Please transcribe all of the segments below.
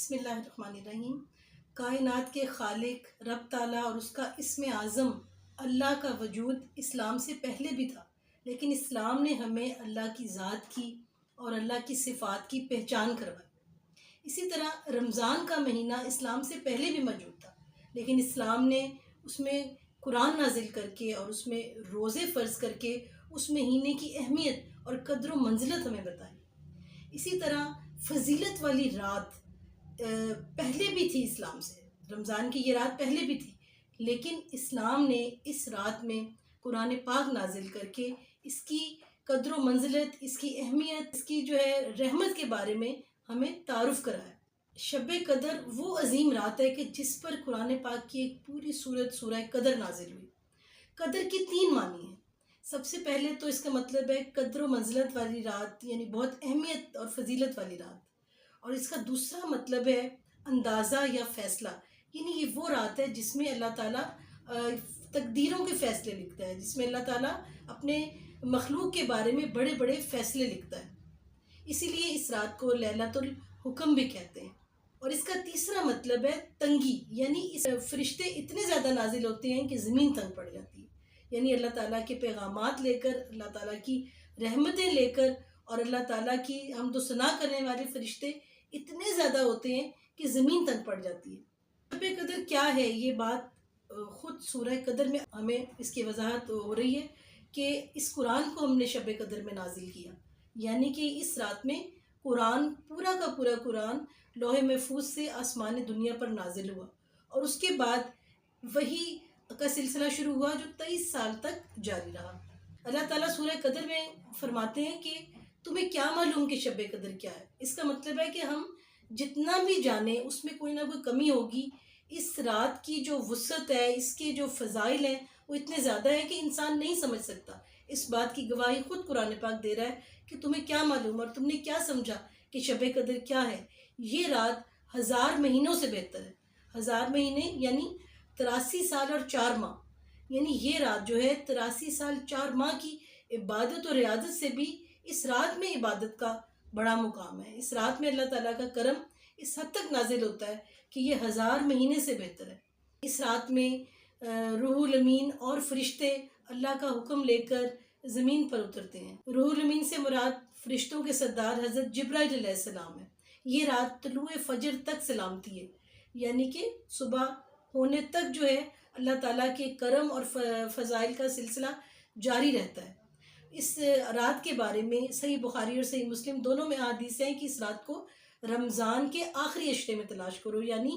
بسم اللہ الرحمن الرحیم۔ کائنات کے خالق رب تعالیٰ اور اس کا اسم اعظم اللہ کا وجود اسلام سے پہلے بھی تھا، لیکن اسلام نے ہمیں اللہ کی ذات کی اور اللہ کی صفات کی پہچان کروائی۔ اسی طرح رمضان کا مہینہ اسلام سے پہلے بھی موجود تھا، لیکن اسلام نے اس میں قرآن نازل کر کے اور اس میں روزے فرض کر کے اس مہینے کی اہمیت اور قدر و منزلت ہمیں بتائی۔ اسی طرح فضیلت والی رات پہلے بھی تھی اسلام سے، رمضان کی یہ رات پہلے بھی تھی، لیکن اسلام نے اس رات میں قرآن پاک نازل کر کے اس کی قدر و منزلت، اس کی اہمیت، اس کی رحمت کے بارے میں ہمیں تعارف کرایا۔ شب قدر وہ عظیم رات ہے کہ جس پر قرآن پاک کی ایک پوری سورت سورہ قدر نازل ہوئی۔ قدر کی 3 معنی ہیں۔ سب سے پہلے تو اس کا مطلب ہے قدر و منزلت والی رات، یعنی بہت اہمیت اور فضیلت والی رات، اور اس کا دوسرا مطلب ہے اندازہ یا فیصلہ، یعنی یہ وہ رات ہے جس میں اللہ تعالیٰ تقدیروں کے فیصلے لکھتا ہے، جس میں اللہ تعالیٰ اپنے مخلوق کے بارے میں بڑے بڑے فیصلے لکھتا ہے، اسی لیے اس رات کو لیلۃ الحکم بھی کہتے ہیں۔ اور اس کا تیسرا مطلب ہے تنگی، یعنی اس فرشتے اتنے زیادہ نازل ہوتے ہیں کہ زمین تنگ پڑ جاتی ہے، یعنی اللہ تعالیٰ کے پیغامات لے کر، اللہ تعالیٰ کی رحمتیں لے کر، اور اللہ تعالیٰ کی حمد و ثنا کرنے والے فرشتے اتنے زیادہ ہوتے ہیں کہ زمین تنگ پڑ جاتی ہے۔ شب قدر کیا ہے، یہ بات خود سورہ قدر میں ہمیں اس کی وضاحت ہو رہی ہے کہ اس قرآن کو ہم نے شب قدر میں نازل کیا، یعنی کہ اس رات میں قرآن پورا کا پورا قرآن لوح محفوظ سے آسمان دنیا پر نازل ہوا، اور اس کے بعد وحی کا سلسلہ شروع ہوا جو 23 سال تک جاری رہا۔ اللہ تعالیٰ سورہ قدر میں فرماتے ہیں کہ تمہیں کیا معلوم کہ شب قدر کیا ہے۔ اس کا مطلب ہے کہ ہم جتنا بھی جانیں اس میں کوئی نہ کوئی کمی ہوگی۔ اس رات کی جو وسعت ہے، اس کے جو فضائل ہیں وہ اتنے زیادہ ہیں کہ انسان نہیں سمجھ سکتا۔ اس بات کی گواہی خود قرآن پاک دے رہا ہے کہ تمہیں کیا معلوم اور تم نے کیا سمجھا کہ شب قدر کیا ہے۔ یہ رات 1000 مہینوں سے بہتر ہے۔ 1000 مہینے یعنی 83 سال اور 4 ماہ، یعنی یہ رات جو ہے 83 سال 4 ماہ کی عبادت اور ریاضت سے بھی اس رات میں عبادت کا بڑا مقام ہے۔ اس رات میں اللہ تعالیٰ کا کرم اس حد تک نازل ہوتا ہے کہ یہ 1000 مہینے سے بہتر ہے۔ اس رات میں روح الامین اور فرشتے اللہ کا حکم لے کر زمین پر اترتے ہیں۔ روح الامین سے مراد فرشتوں کے سردار حضرت جبرائیل علیہ السلام ہے۔ یہ رات طلوع فجر تک سلامتی ہے، یعنی کہ صبح ہونے تک جو ہے اللہ تعالیٰ کے کرم اور فضائل کا سلسلہ جاری رہتا ہے۔ اس رات کے بارے میں صحیح بخاری اور صحیح مسلم دونوں میں احادیث ہیں کہ اس رات کو رمضان کے آخری اشرے میں تلاش کرو، یعنی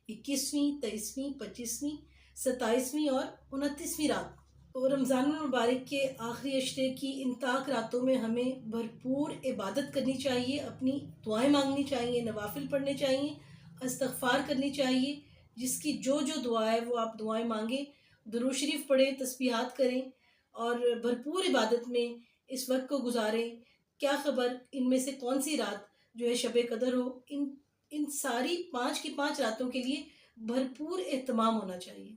21ویں، 23ویں، 25ویں، 27ویں اور 29ویں رات۔ اور رمضان المبارک کے آخری اشرے کی ان طاق راتوں میں ہمیں بھرپور عبادت کرنی چاہیے، اپنی دعائیں مانگنی چاہیے، نوافل پڑھنے چاہیے، استغفار کرنی چاہیے۔ جس کی جو دعا ہے وہ آپ دعائیں مانگیں، درود شریف پڑھیں، تسبیحات کریں اور بھرپور عبادت میں اس وقت کو گزاریں۔ کیا خبر ان میں سے کون سی رات جو ہے شب قدر ہو۔ ان ساری 5 کی 5 راتوں کے لیے بھرپور اہتمام ہونا چاہیے۔